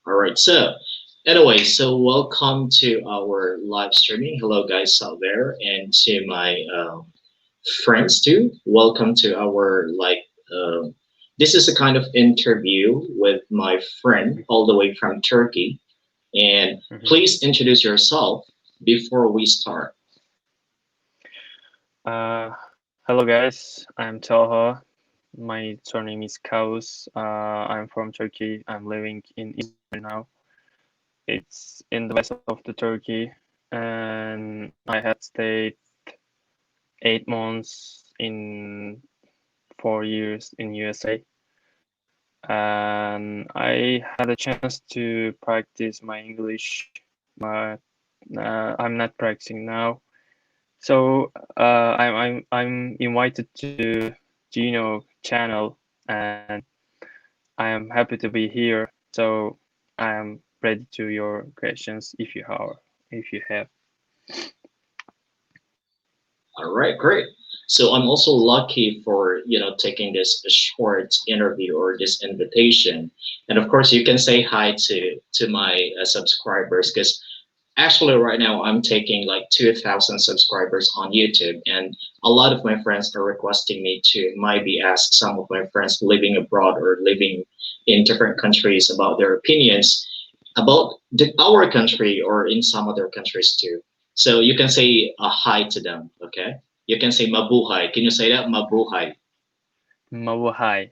All right. So, anyway, so welcome to our live streaming. Hello, guys out there, and to my friends too. Welcome to our Uh, this is a kind of interview with my friend all the way from Turkey. And Mhm. please introduce yourself before we start. Uh, Hello guys, I'm Talha. My surname is Kaus. I'm from Turkey. I'm living in Izmir now. It's in the west of the Turkey, and I had stayed 8 months in 4 years in USA. And I had a chance to practice my English, but I'm not practicing now. So I'm invited to Gino channel, and I am happy to be here. So I am ready to your questions if you have. All right, great. So I'm also lucky for taking this short interview or this invitation, and of course you can say hi to my subscribers because actually right now I'm taking like 2,000 subscribers on YouTube, and a lot of my friends are requesting me to maybe ask some of my friends living abroad or living in different countries about their opinions about our country or in some other countries too. So you can say a hi to them, okay? You can say mabuhay. Can you say that? Mabuhay. Mabuhay.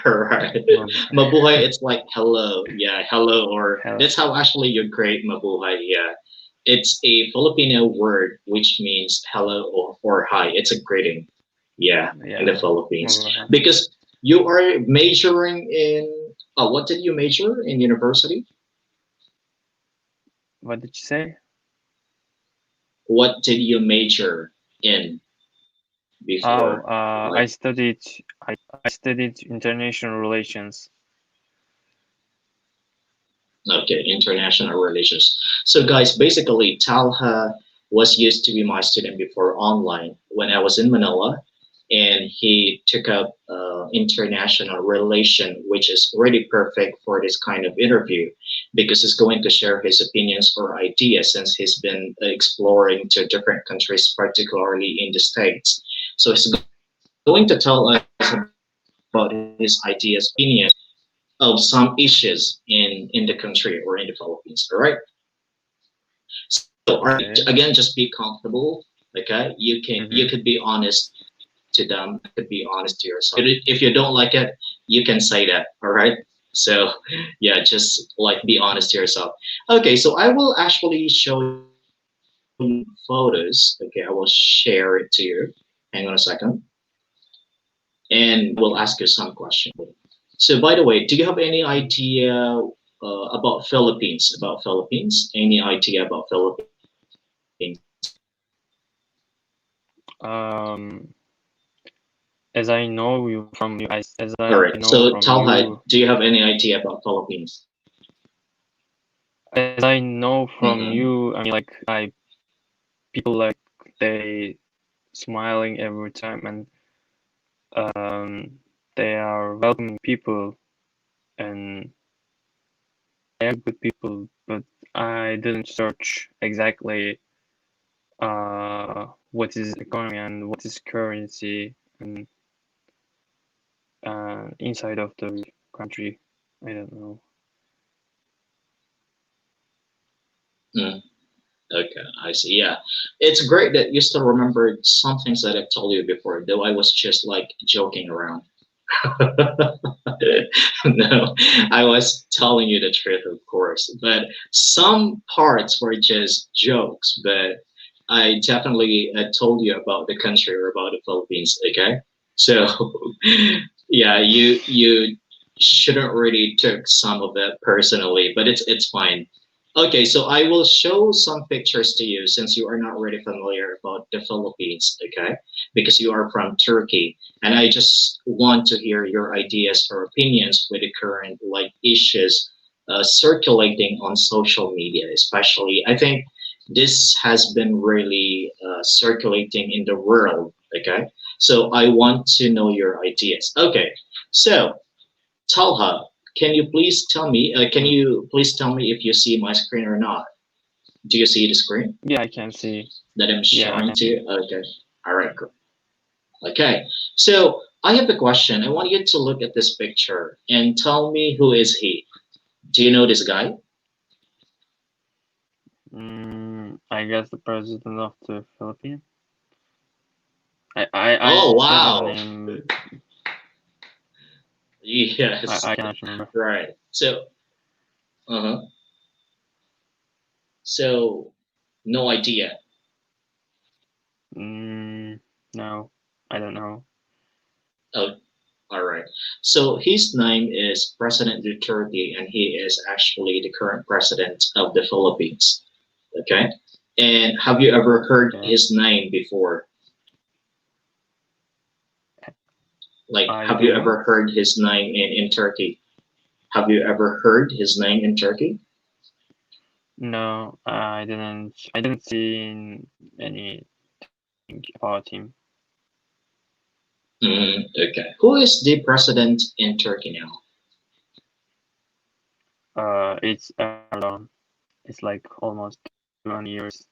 Right. Mabuhay. Mabuhay, it's like hello. Yeah, hello. Or Hello. that's how actually you create mabuhay. Yeah. It's a Filipino word which means hello or hi. It's a greeting. Yeah, in the Yeah. Philippines. Mabuhay. Because you are majoring in, what did you major in university? What did you say? What did you major in Oh, before? I Like, studied I studied international relations. okay, international relations. So, guys, basically, Talha was used to be my student before online when I was in Manila, and he took up international relation, which is really perfect for this kind of interview because he's going to share his opinions or ideas since he's been exploring to different countries, particularly in the States. So, he's going to tell us about his ideas, opinions of some issues in the country or in the Philippines. All right. So again, just be Okay. comfortable. Okay, you could be Mm-hmm. honest to them. You could be honest to yourself. If you don't like it, you can say that. All right. So yeah, just like be honest to yourself. Okay, so I will actually show you some photos. Okay, I will share it to you. Hang on a second, and I will Okay. ask you some questions. So, by the way, do you have any idea about Philippines? About Philippines? Any idea about Philippines? Um, as I know you from you, as All I right. know So, from Talha, you, do you have any idea about Philippines? as I know from Mm-hmm. you, I mean, like I people like they smiling every time, and they are welcoming people, and they are good people. But I didn't search exactly what is economy and what is currency and inside of the country. I don't know. Mm, okay, I see. Yeah, it's great that you still remembered some things that I've told you before, though I was just like joking around. No, I was telling you the truth, of course, but some parts were just jokes. But I definitely told you about the country or about the Philippines. Okay, so yeah, you shouldn't really took some of that personally, but it's fine. Okay, so I will show some pictures to you since you are not really familiar about the Philippines. Okay, because you are from Turkey, and I just want to hear your ideas or opinions with the current like issues circulating on social media, especially. I think this has been really circulating in the world. Okay, so I want to know your ideas. Okay, so Talha, can you please tell me? Can Mm, you please tell me if you see my screen or not? Do you see the screen yeah, I can see. that I'm Yeah, I showing can to see. you? Okay. All right. Cool. Okay. So I have a question. I want you to look at this picture and tell me who is he. Do you know this guy? I guess the president of the Philippines. I Oh saw his wow. name. Yes. I cannot remember. Right. So. Uh huh. So. No idea. Mm, no, I don't know. Oh, all right. So his name is President Duterte, and he is actually the current president of the Philippines. Okay. And have you ever heard Okay, his name before? Like, I have you didn't. ever heard his name in Turkey? Have you ever heard his name in Turkey? No, I didn't. I didn't see anything about him. Okay. Who is the president in Turkey now? It's Erdogan. It's like almost 2 years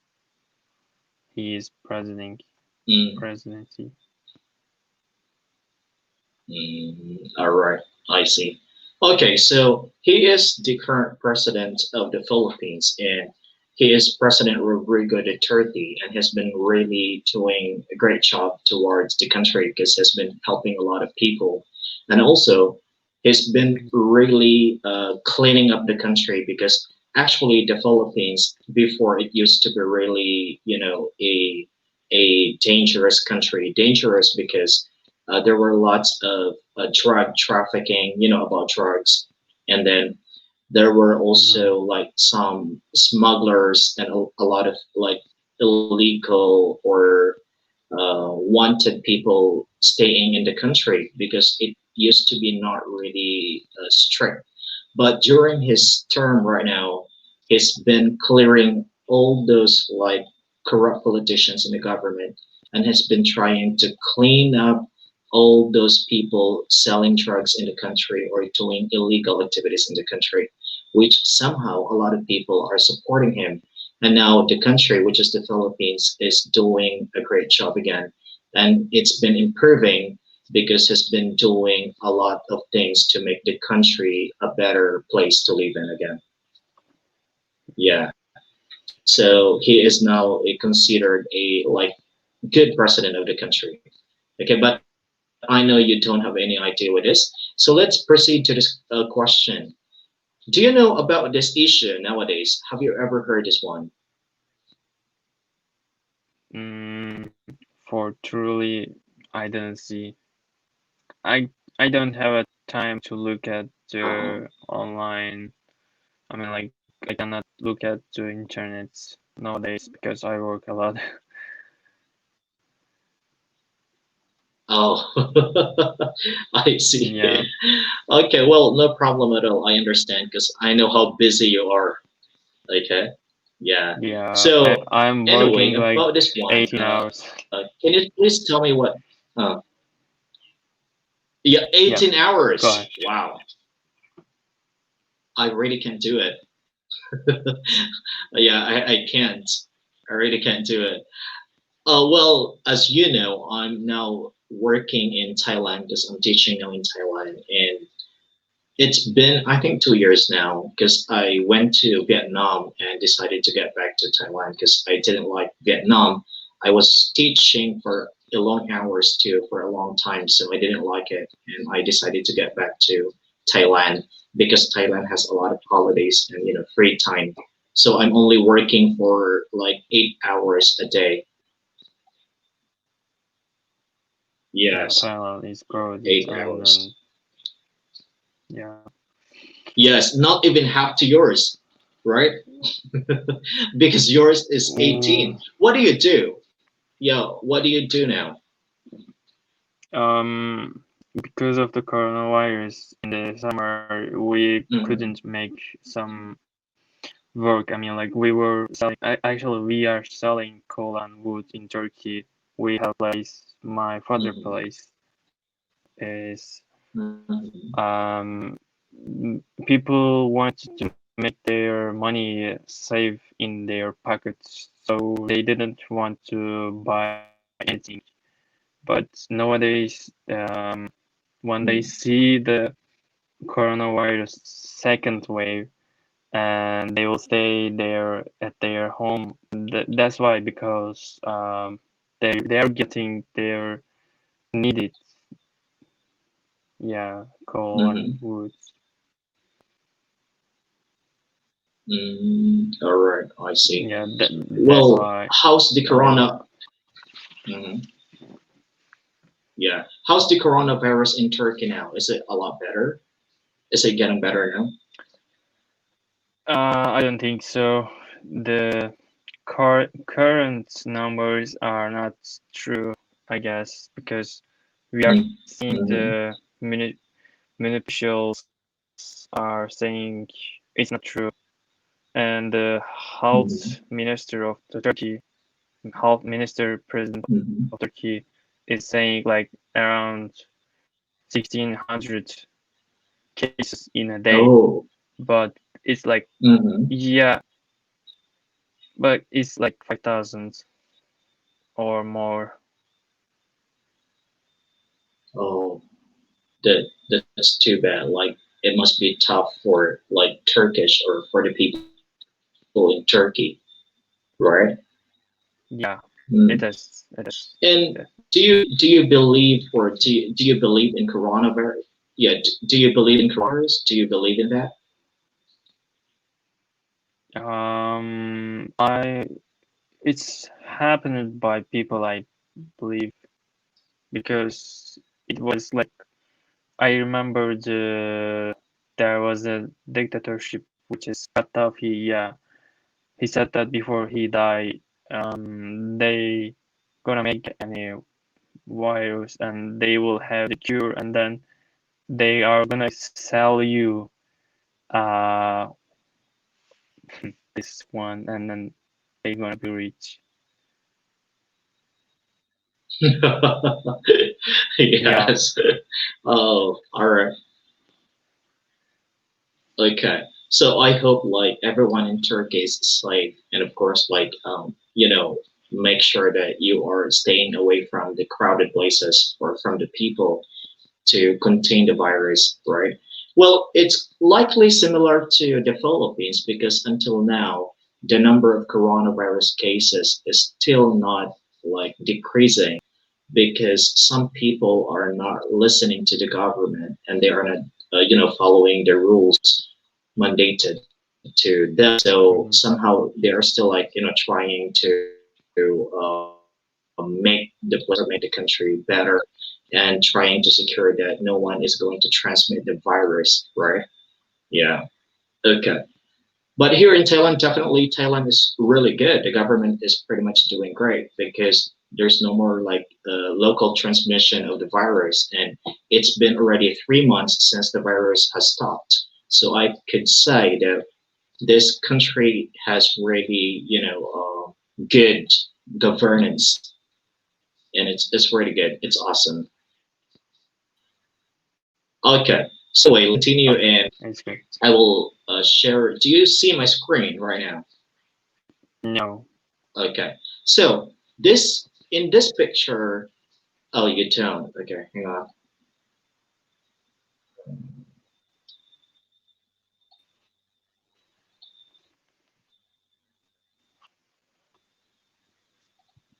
he is presiding Mm, presidency. all right. I see. Okay, so he is the current president of the Philippines, and he is President Rodrigo Duterte, and has been really doing a great job towards the country because he's been helping a lot of people, and also he's been really cleaning up the country because actually the Philippines before it used to be really a dangerous country, dangerous because there were lots of drug trafficking, about drugs, and then there were Mm-hmm. also like some smugglers and a lot of like illegal or wanted people staying in the country because it used to be not really strict. But during his term right now, he's been clearing all those like corrupt politicians in the government and has been trying to clean up all those people selling drugs in the country or doing illegal activities in the country, which somehow a lot of people are supporting him. And now the country, which is the Philippines, is doing a great job again. And it's been improving because he's been doing a lot of things to make the country a better place to live in again. Yeah. So he is now considered a like good president of the country. Okay, but I know you don't have any idea with this. So let's proceed to this question. Do you know about this issue nowadays? Have you ever heard this one? For truly, I didn't see. I I don't have a time to look at Uh-huh. the online. I mean, like I cannot look at the internet nowadays because I work a lot. Oh, I see. Yeah, Okay, well, no problem at all. I understand because I know how busy you are. Okay, yeah. yeah. So I'm anyway, working like about this one, 18 hours. can you please tell me what? Uh, yeah, Yeah, 18 go hours. ahead. Wow, I really can't do it. Yeah, I can't. I really can't do it. Well, as you know, I'm now working in Thailand because I'm teaching now in Thailand, and it's been, I think, 2 years now because I went to Vietnam and decided to get back to Thailand because I didn't like Vietnam. I was teaching for a long hours too for a long time, so I didn't like it, and I decided to get back to Thailand because Thailand has a lot of holidays and free time. So I'm only working for like 8 hours a day. Yeah, Yes, Thailand is growing its 8 own, hours. and yeah. Yes, not even half to yours, right? Because yours is Ooh, 18. What do you do? Yo, what do you do now? um, because of the coronavirus in the summer, we couldn't Mhm. make some work. I mean, like we were selling. Actually, we are selling coal and wood in Turkey. We have a place. My father Mhm. place is Mhm. um people wanted to make their money save in their pockets, so they didn't want to buy anything. But nowadays, when they see the coronavirus second wave, and they will stay there at their home. That's why, because they are getting their needed, yeah, coal and Mm-hmm. wood. All right, I see. Yeah, that's Well, why. how's the And then corona? Mhm. Yeah, how's the coronavirus in Turkey now? Is it a lot better? Is it getting better now? I don't think so. The current numbers are not true, I guess, because we are seeing Mm-hmm. the many officials are saying it's not true, and the health Mm-hmm. minister of the Turkey, health minister president Mm-hmm. of Turkey, is saying like around 1,600 cases in a day, Oh. but it's like, Mm-hmm. yeah, but it's like 5,000 or more. Oh, that's too bad. Like it must be tough for like Turkish or for the people in Turkey, right? Yeah, Mm. it is. It is. And It do you believe or do you believe in coronavirus? Yeah, do you believe in coronavirus? Do you believe in that? I it's happened by people I believe, because it was like, I remember there was a dictatorship, which is Gaddafi. Yeah, he said that before he died, they gonna make any virus and they will have the cure, and then they are gonna sell you uh this one, and then they gonna be rich. Yeah. Yes. Oh, all right. Okay. So I hope like everyone in Turkey is safe, and of course, like make sure that you are staying away from the crowded places or from the people to contain the virus, right? Well, it's likely similar to the Philippines because until now, the number of coronavirus cases is still not like decreasing because some people are not listening to the government and they are not, following the rules mandated to them. So Mhm. somehow they are still like, trying to make the place or make the country better and trying to secure that no one is going to transmit the virus, right? Yeah. Okay. But here in Thailand, definitely Thailand is really good. The government is pretty much doing great because there's no more like local transmission of the virus, and it's been already 3 months since the virus has stopped. So I could say that this country has really, good governance, and it's really good. It's awesome. Okay, so anyway, let's Okay, continue, and it's good. I will share. Do you see my screen right now? No. Okay. So this in this picture, oh, you don't. Okay, hang on.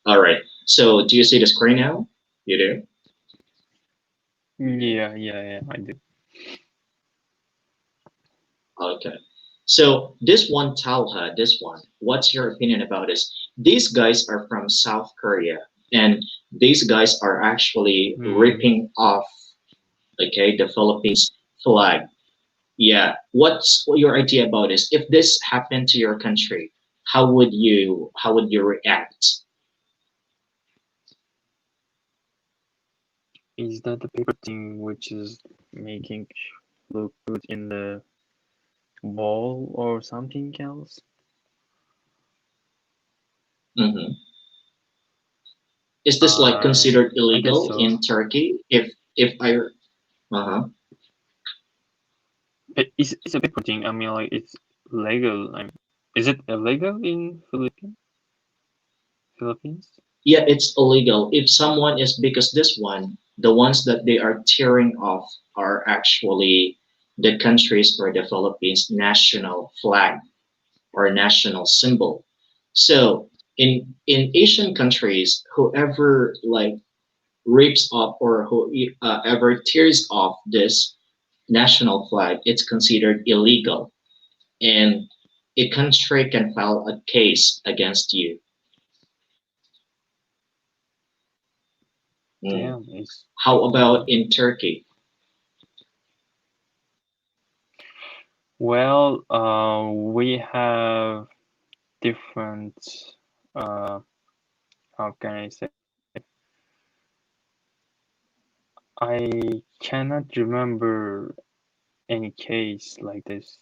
All right. So do you see the screen now? You do. Yeah, yeah, yeah, I do. Okay. So this one, Talha, this one. What's your opinion about this? These guys are from South Korea, and these guys are actually Mm, ripping off, okay, the Philippines flag. Yeah. What's your idea about this? If this happened to your country, how would you react? is that the paper thing which is making look good in the wall or something else? Hmm. Is this like I considered I guess illegal so. in Turkey? If I uh-huh. it's a people thing. I mean, like it's legal. Is it illegal in Philippines? Yeah, it's illegal. If someone is, because this one, the ones that they are tearing off are actually the countries or the Philippines national flag or national symbol. So in Asian countries, whoever like rips off or who ever tears off this national flag, it's considered illegal, and a country can file a case against you. Mm. Damn, it's How about illegal. in Turkey? Well, we have different. Uh, how can I say? I cannot remember any case like this,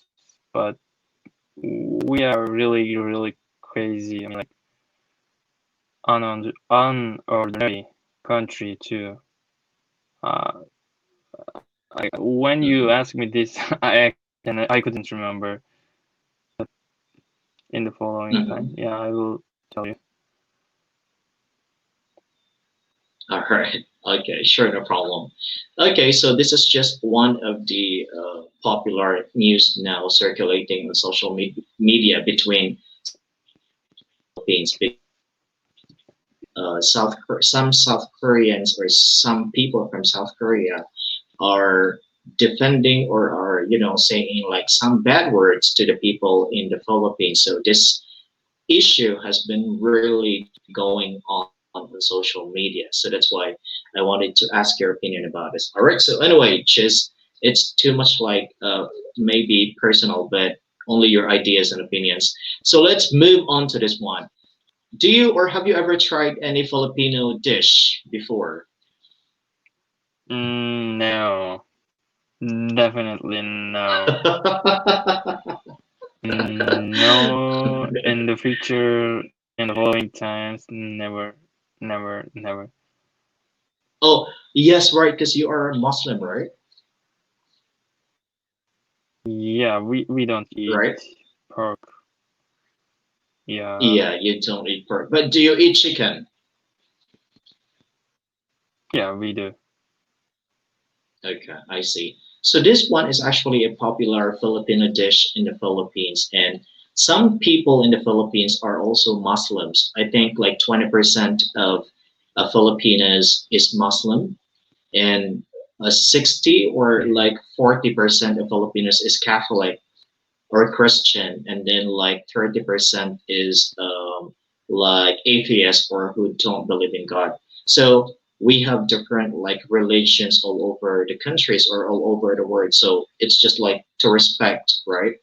but we are really, really crazy. I mean, like unordinary country too. Uh, when you Mhm. ask me this, I couldn't remember in the following time. Mhm. Yeah, I will tell you. All right. Okay, sure, no problem. Okay, so this is just one of the popular news now circulating on social media between Philippines. Some South Koreans or some people from South Korea are defending or are saying like some bad words to the people in the Philippines. So this issue has been really going on social media. So that's why I wanted to ask your opinion about this. All right. So anyway, just it's too much like maybe personal, but only your ideas and opinions. So let's move on to this one. Do you or have you ever tried any Filipino dish before? No, definitely no. No, in the future, in the following times, never, never, never. Oh, yes, right, because you are a Muslim, right? Yeah, we don't eat Right? pork. Yeah, Yeah, you don't eat pork, but do you eat chicken? yeah, we do. Okay, I see. So this one is actually a popular Filipino dish in the Philippines, and some people in the Philippines are also Muslims. I think like 20% of Filipinos is Muslim, and 60 or Hmm. like 40% of Filipinos is Catholic or Christian, and then like 30% is like atheist or who don't believe in God. So we have different like religions all over the countries or all over the world. So it's just like to respect, right?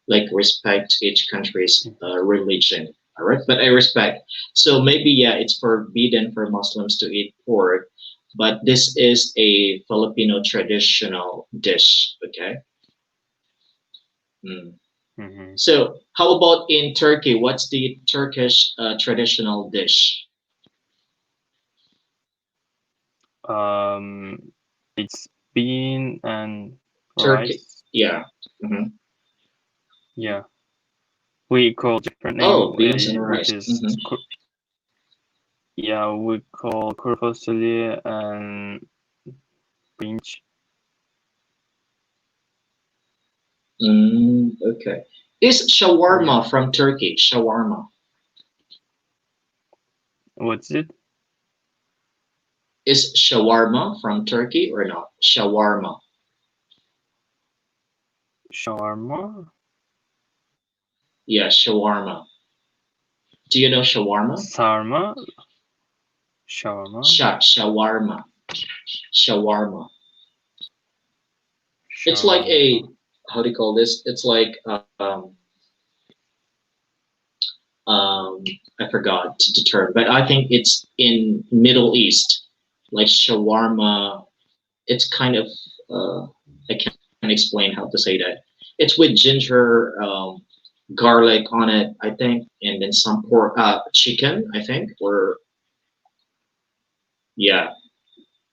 Like respect each country's religion. All right, but I respect. So maybe yeah, it's forbidden for Muslims to eat pork, but this is a Filipino traditional dish. Okay. Mm. Hmm. So, how about in Turkey? What's the Turkish traditional dish? Um, it's bean and Turkey, rice. yeah. Hmm. Yeah, we call different name, Oh, beans and which rice. is yeah, we call kurfasuli and brinch. Okay. Is Yeah, shawarma from Turkey? Shawarma. what's it? Is shawarma from Turkey or not? Shawarma. Shawarma, Yeah, shawarma. Do you know shawarma? sarma, shawarma, Shawarma. Shawarma. It's like shawarma. a, how do you call this? It's like um, I forgot the term, but I think it's in Middle East, like shawarma. It's kind of I can't explain how to say that. It's with ginger, garlic on it, I think, and then some pork, chicken, I think, or yeah,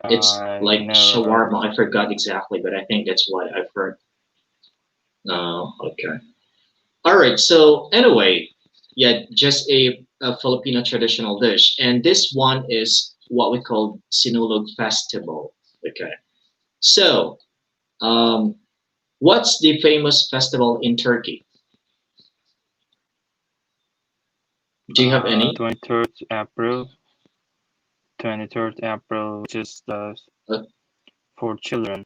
it's I like never heard. shawarma. I forgot exactly, but I think that's what I've heard. Okay. All right. So anyway, yeah, just a Filipino traditional dish, and this one is what we call Sinulog Festival. Okay. So, um, what's the famous festival in Turkey? Do you have any? 23rd April, 23rd April, which is the Uh, for children.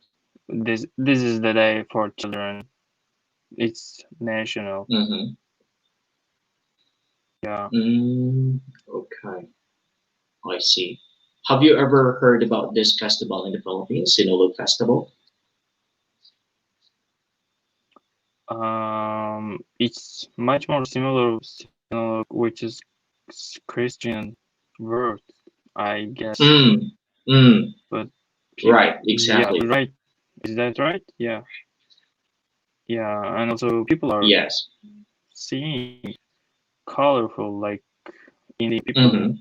This is the day for children. It's national. mm-hmm. Yeah. Okay, I see. Have you ever heard about this festival in the Philippines, Sinulog Festival? It's much more similar, which is Christian word, I guess. Mm, mm, But right, yeah, exactly. right. Is that right? Yeah, yeah. And also, people are Yes. seeing colorful like Indian people, Mm-hmm.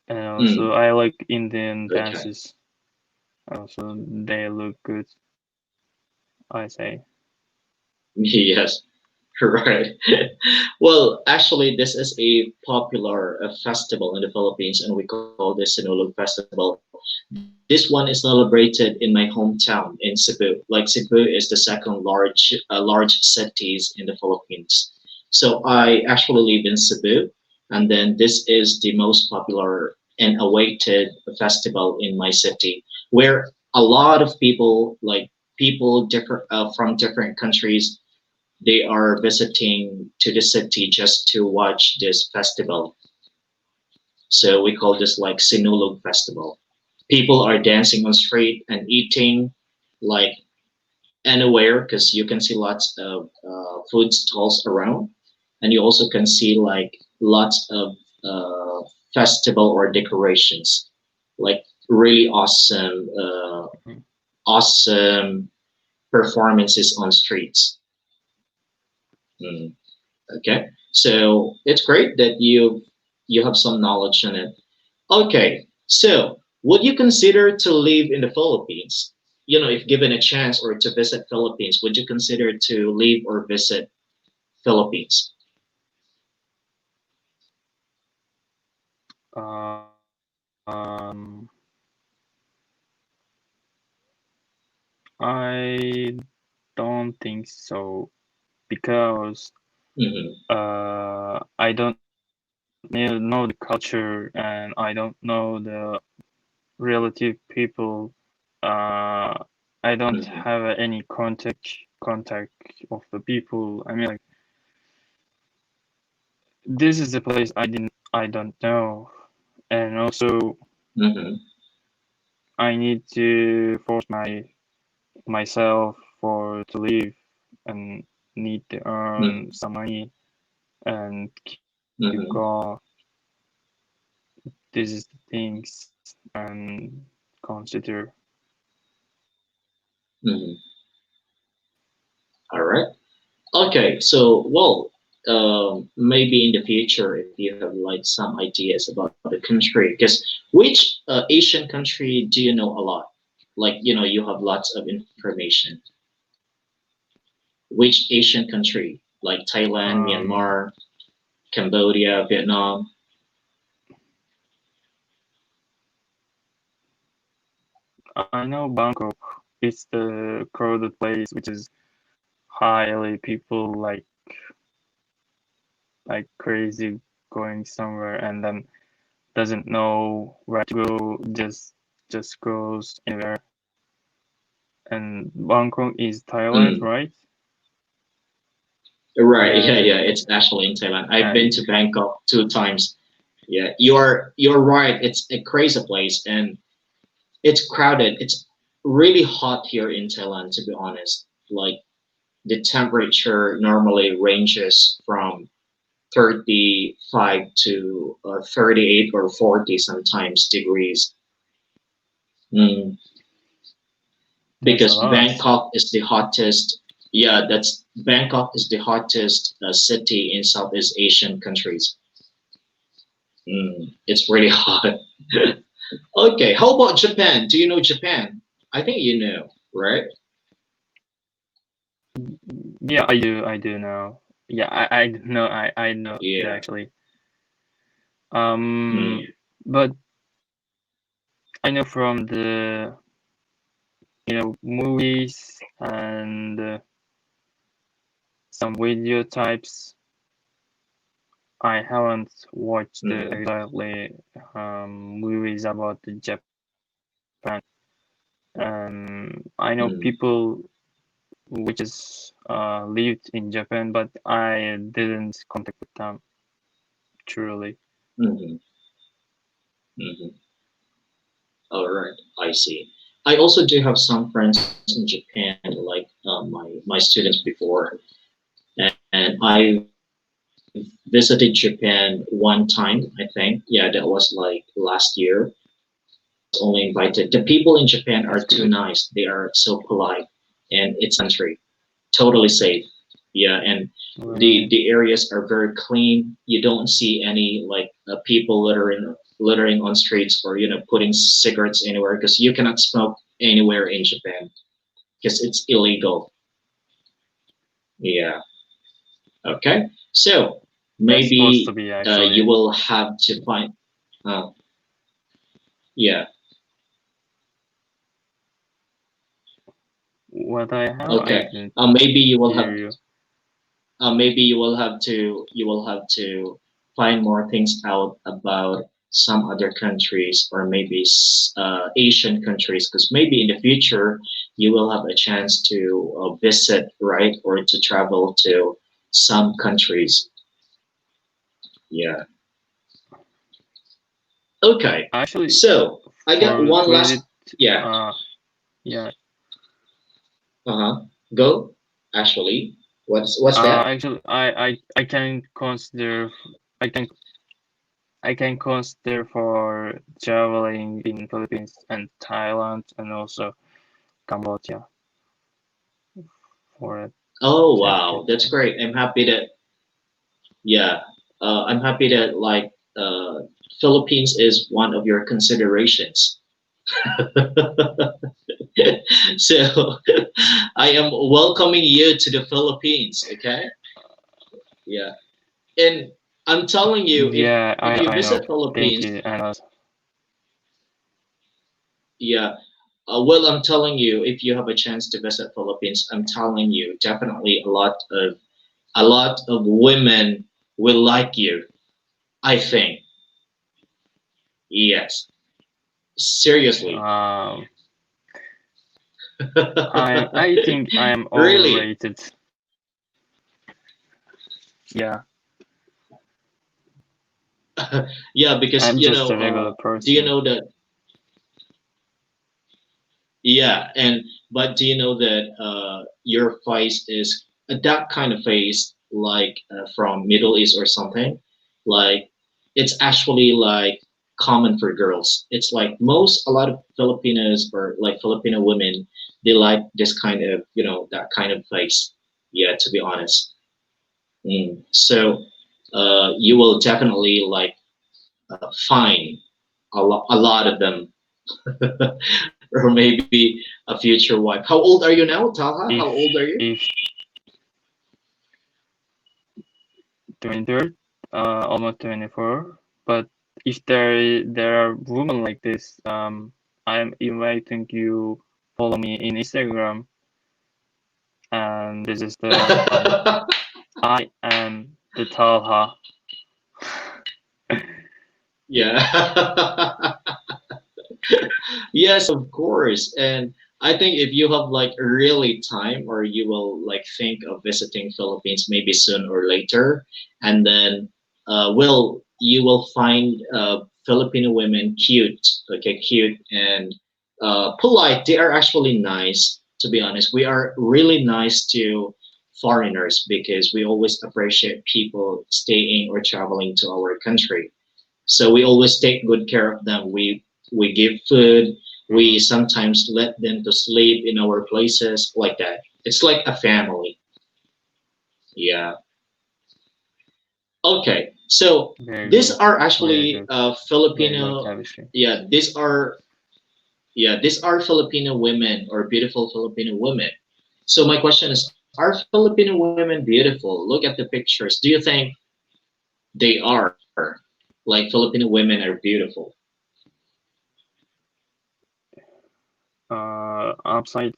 and also Mm, I like Indian okay. dances. Also, they look good. I say. Yes. Right. Well, actually, this is a popular festival in the Philippines, and we call this Sinulog Festival. This one is celebrated in my hometown in Cebu. Like Cebu is the second large cities in the Philippines. So I actually live in Cebu, and then this is the most popular and awaited festival in my city, where a lot of people, like people different from different countries, they are visiting to the city just to watch this festival. So we call this like Sinulog Festival. People are dancing on street and eating like anywhere because you can see lots of food stalls around, and you also can see like lots of festival or decorations, like really awesome performances on streets. Mm. Okay, so it's great that you have some knowledge on it. Okay, so would you consider to live in the Philippines? You know, if given a chance or to visit Philippines, would you consider to live or visit Philippines? Um, I don't think so because Hmm. I don't know the culture and I don't know the relative people. Uh, I don't Hmm. have any contact of the people. I mean, like this is a place I don't know, and also Hmm. I need to force myself for to live and need to earn Hmm. some money and keep Hmm. going. This is the things and consider. Hmm. All right. Okay, so well, maybe in the future, if you have like some ideas about the country, because which Asian country do you know a lot? Like, you know, you have lots of information. Which Asian country? Like Thailand, Um, Myanmar, Cambodia, Vietnam? I know Bangkok. It's the crowded place, which is highly people like crazy going somewhere and then doesn't know where to go, just goes anywhere. And Bangkok is Thailand, Mm, right? right, yeah, Yeah, yeah. It's actually in Thailand. I've been and to Bangkok 2 times. Yeah, you're right. It's a crazy place and it's crowded. It's really hot here in Thailand, to be honest. Like the temperature normally ranges from 35 to 38 or 40 sometimes degrees. Mm, that's a because lot. Bangkok is the hottest. Yeah, that's Bangkok is the hottest city in Southeast Asian countries. It's really hot. Okay, how about Japan? Do you know Japan? I think you know, right? Yeah, I do know. Yeah, I know, I know it Yeah. actually. Mm, But I know from the, movies and some video types. I haven't watched the mm, exactly movies about the Japan. I know mm, people which is lived in Japan, but I didn't contact with them truly. mm, mm. All right, I see. I also do have some friends in Japan, like my students before, and I visited Japan one time, I think. Yeah, that was like last year. I was only invited. The people in Japan are That's too good. nice. They are so polite, and it's country, totally safe. Yeah, and Really? the areas are very clean. You don't see any like people littering on streets or putting cigarettes anywhere because you cannot smoke anywhere in Japan because it's illegal. Yeah. Okay. So That's supposed to maybe be you actually. will have to find. Uh, yeah. What I have, I Okay. didn't Maybe you will have hear you. maybe you will have to find more things out about some other countries or maybe Asian countries because maybe in the future you will have a chance to visit, right, or to travel to some countries. Yeah. Okay. Actually, So I got for one visit, last. Yeah. uh, yeah. Uh-huh. Go. Actually, what's that? Actually, I can consider, I can I can consider for traveling in Philippines and Thailand and also Cambodia for a Oh wow, that's vacation. great. I'm happy that. Yeah, I'm happy that like Philippines is one of your considerations. So I am welcoming you to the Philippines. Okay. Yeah, and I'm telling you, Yeah, if you I know. visit Thank Philippines, you, and yeah. Well, I'm telling you, if you have a chance to visit Philippines, I'm telling you, definitely a lot of women will like you. I think. Yes. Seriously. um, I think I am Really? overrated. Yeah, Yeah, because I'm just a regular do you person. know that? Yeah, and but do you know that your face is that kind of face like from Middle East or something? Like it's actually like common for girls. It's like a lot of Filipinos or like Filipino women, they like this kind of that kind of face. Yeah, to be honest. So you will definitely like find a lot of them, or maybe a future wife. How old are you now, Talha? How If old are you? if 23rd, almost 24, but if there are women like this, I'm inviting you follow me in Instagram, and this is the account. I am the Talha. Yeah. Yes, of course. And I think if you have like really time or you will like think of visiting Philippines maybe soon or later, and then you will find Filipino women cute, okay, cute and polite. They are actually nice, to be honest. We are really nice to foreigners because we always appreciate people staying or traveling to our country, so we always take good care of them. We give food. We Mhm. sometimes let them to sleep in our places like that. It's like a family. Yeah. Okay. So Very these good, are very actually good, very good Filipino. chemistry. Yeah. These are Filipino women or beautiful Filipino women. So my question is are Filipino women beautiful? Look at the pictures. Do you think they are like Filipino women are beautiful? Upside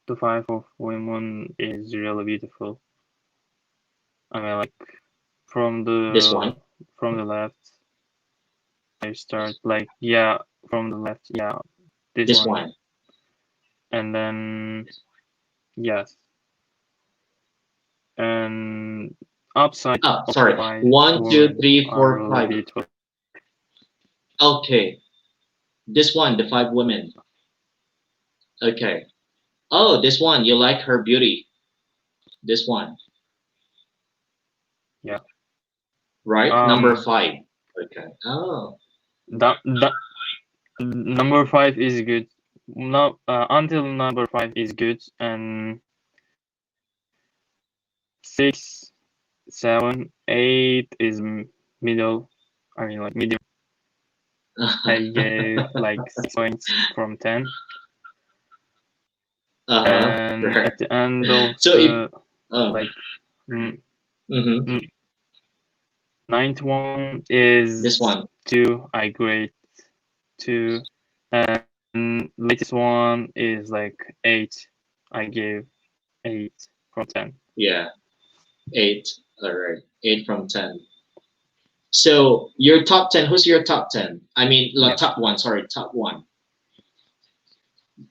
the five of women is really beautiful. I mean, like from This the one, from the left, I start like yeah, from the left, yeah, this this one, one. and then yes, and upside Oh, of the sorry. five One, two, women three, are four, really five. beautiful. Okay, this one, the five women. Okay. Oh, this one, you like her beauty. This one, Yeah. right? Number Um, five. Okay. Oh. the number five is good. No, until number five is good, and six, seven, eight is middle. I mean, like medium. I gave like 6 points from 10. Uh-huh. And Right. at the end of So if the like mm, mm-hmm, mm, ninth one this is one, two. I grade two, and latest one is like eight. I gave 8 from 10. yeah, eight. All right, 8 from 10. So your top 10. Who's your top 10? I mean, Yeah. top one. Sorry, top one.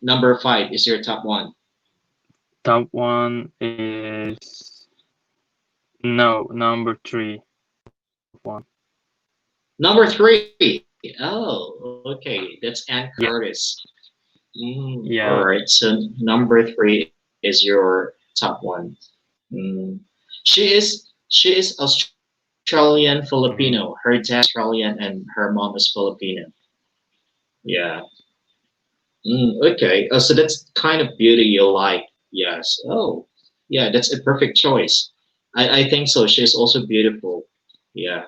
Number five is your top one. Top one is no number three one. Number three. Oh, okay. That's Ann Yeah. Curtis. All Yeah. right. So number three is your top one. Mm. She is Australian Filipino. Her dad Mm-hmm. is Australian and her mom is Filipino. Yeah. Okay. So that's kind of beauty you like. Yes. Oh, yeah. That's a perfect choice. I think so. She's also beautiful. Yeah.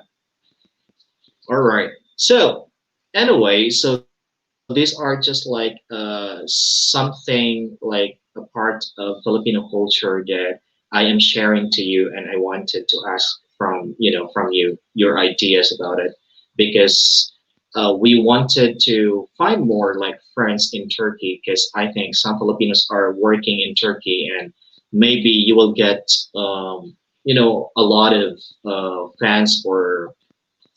All right. So anyway, so these are just like something like a part of Filipino culture that I am sharing to you, and I wanted to ask from you your ideas about it because we wanted to find more like friends in Turkey because I think some Filipinos are working in Turkey and maybe you will get a lot of fans or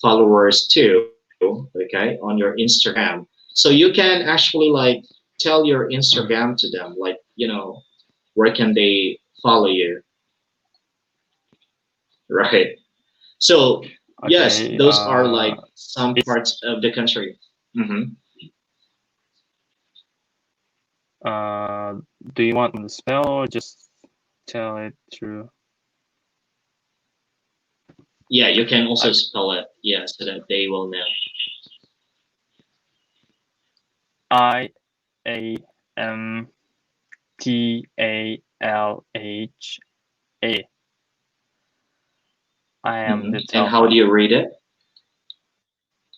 followers too, okay, on your Instagram. So you can actually like tell your Mm-hmm. Instagram to them, like, where can they follow you, right? So yes, Okay. those are like some It's parts of the country. Hmm. uh. Do you want the spell or just tell it through Yeah, you can also like spell it, yeah, so that they will know. IAMTALHA? I am the And how do Talha. you read it?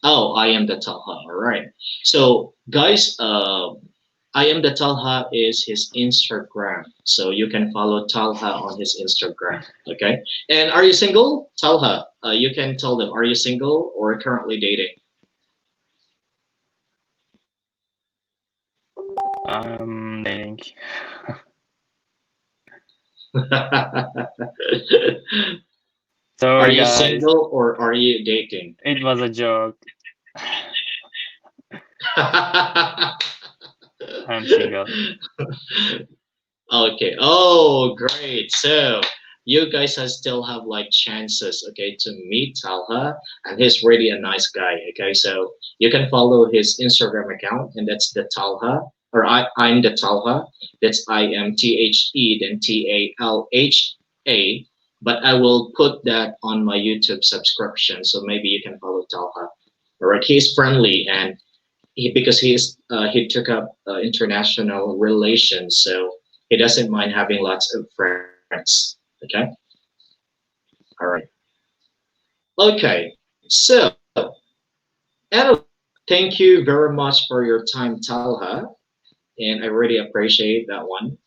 Oh, I am the Talha. All right. So, guys, I am the Talha is his Instagram. So you can follow Talha on his Instagram. Okay. And are you single, Talha? You can tell them, are you single or currently dating? I'm dating. Are Sorry, you guys. single or are you dating? It was a joke. I'm single. Okay. Oh, great. So you guys still have like chances, okay, to meet Talha, and he's really a nice guy. Okay, so you can follow his Instagram account, and that's the Talha, or I'm the Talha. That's IMTHE, then TALHA. But I will put that on my YouTube subscription, so maybe you can follow Talha. All right, he's friendly and because he took up international relations, so he doesn't mind having lots of friends. Okay, all right, okay. So anyway, thank you very much for your time, Talha, and I really appreciate that one.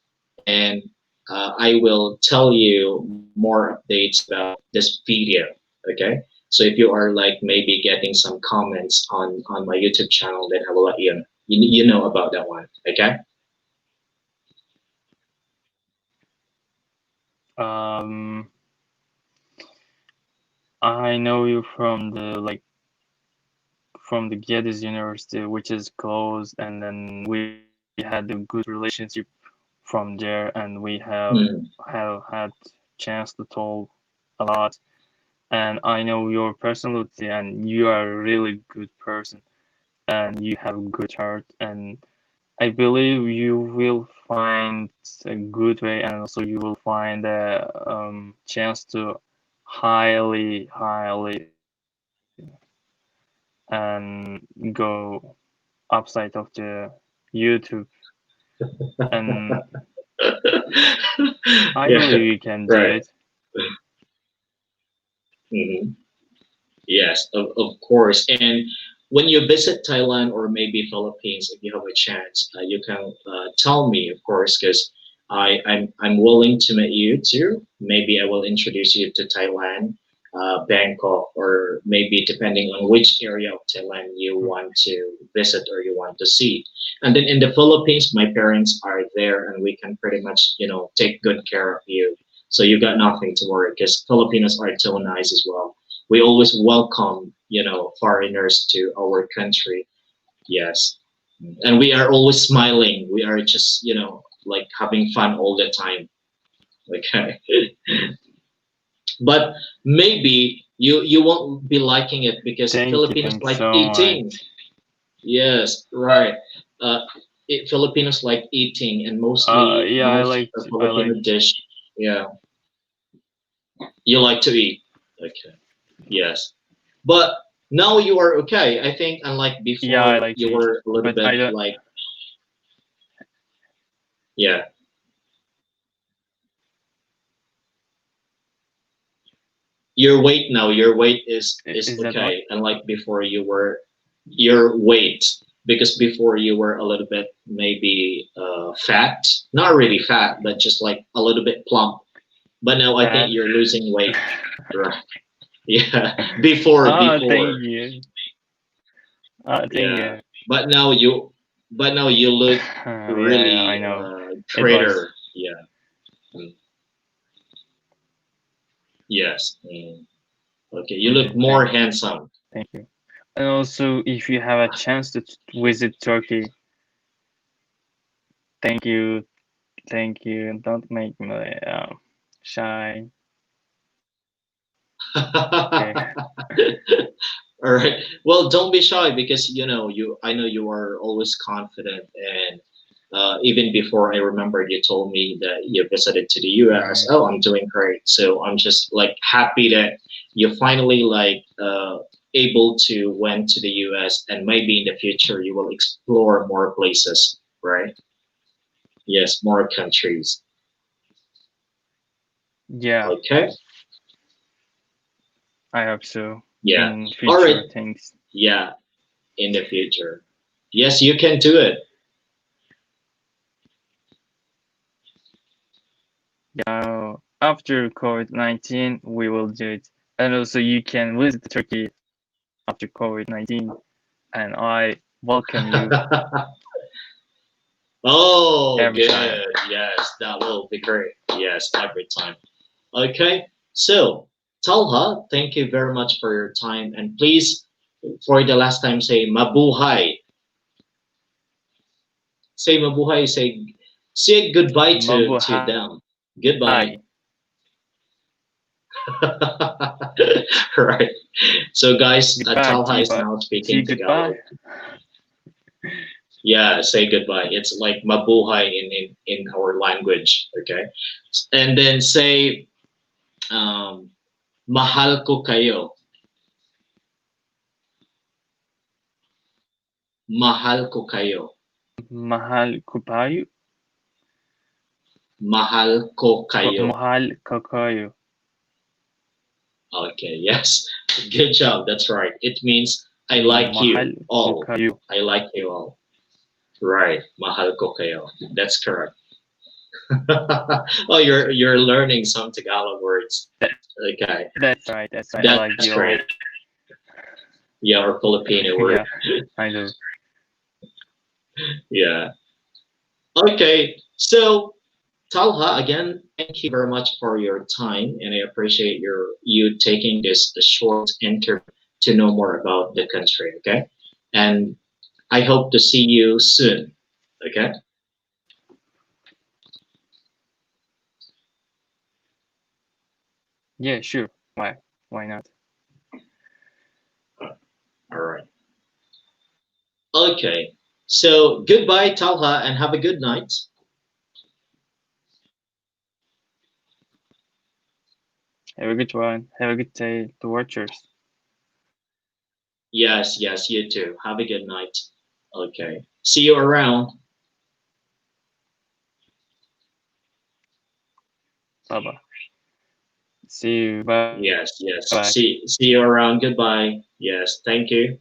And I will tell you more updates about this video. Okay. So if you are like maybe getting some comments on my YouTube channel, then I will let you know about that one. Okay. Um, I know you from the from the Geddes University, which is closed, and then we had a good relationship from there, and we Mm. have had chance to talk a lot. And I know your personality, and you are a really good person, and you have a good heart, and I believe you will find a good way, and also you will find a chance to and go upside of the YouTube, and I Yeah. believe you can do Right. it. Mhm. Yes, of course. And when you visit Thailand or maybe Philippines, if you have a chance, you can tell me, of course, because I'm willing to meet you too. Maybe I will introduce you to Thailand, Bangkok, or maybe depending on which area of Thailand you want to visit or you want to see. And then in the Philippines, my parents are there, and we can pretty much take good care of you. So you got nothing to worry because Filipinos are so nice as well. We always welcome foreigners to our country. Yes, and we are always smiling. We are just like having fun all the time. Okay. But maybe you won't be liking it because Filipinos Thank you like so eating. much. Yes, right. uh Filipinos like eating, and mostly Yeah, most I Filipino like. dish. Yeah, you like to eat. Okay. Yes. But now you are okay. I think unlike Yeah, I before, like you to eat, were a little but bit I don't. like, yeah, your weight now, your weight is Is that okay. what? Unlike before, your weight, because before you were a little bit maybe fat, not really fat, but just like a little bit plump. But now I think Fat. you're losing weight, right? Yeah, before, Thank you. Thank yeah. you. But now you, but now you look Yeah, I really know. It was. traitor. Yeah. Mm. Yes. Mm. Okay, you look more handsome. Thank you. And also, if you have a chance to visit Turkey, thank you, thank you. Don't make me shy. Okay. All right. Well, don't be shy because I know you are always confident, and even before I remembered, you told me that you visited to the U.S. Mm, Oh, I'm doing great. So I'm just like happy that you finally like able to went to the U.S. and maybe in the future you will explore more places, right? Yes, more countries. yeah, Okay. I hope so. Yeah. In All right. future things. Yeah, in the future. Yes, you can do it. Yeah, after COVID-19, we will do it. And also, you can visit Turkey after COVID-19, and I welcome you Oh, every time. good. Yes, that will be great. Yes, every time. Okay. So, Talha, thank you very much for your time. And please, for the last time, say mabuhay. Say mabuhay. Say goodbye to them. Mabuhay. Goodbye. Right. So, guys, Goodbye. Talha is now See speaking you Tagalog. goodbye. Yeah, say goodbye. It's like mabuhay in our language. Okay. And then say um, mahal ko kayo. Mahal ko kayo. Mahal kupayu. Mahal ko kayo. Mahal kakayo. Okay, yes. Good job. That's right. It means I like Mahal you all. kukayo. I like you all. Right. Mahal ko kayo. That's correct. Oh, you're learning some Tagalog words. That, Okay, that's right. That's right. I that's like the great. old. Yeah, or Filipino word. Yeah, I do. Yeah. Okay. So, Talha, again, thank you very much for your time, and I appreciate you taking this short interview to know more about the country. Okay, and I hope to see you soon. Okay. Yeah, sure. Why? Why not? All right. Okay. So goodbye, Talha, and have a good night. Have a good one. Have a good day to watchers. Yes, yes, you too. Have a good night. Okay. See you around. Bye bye. See you. Bye Yes, bye. yes. See you around. Goodbye. Yes, thank you.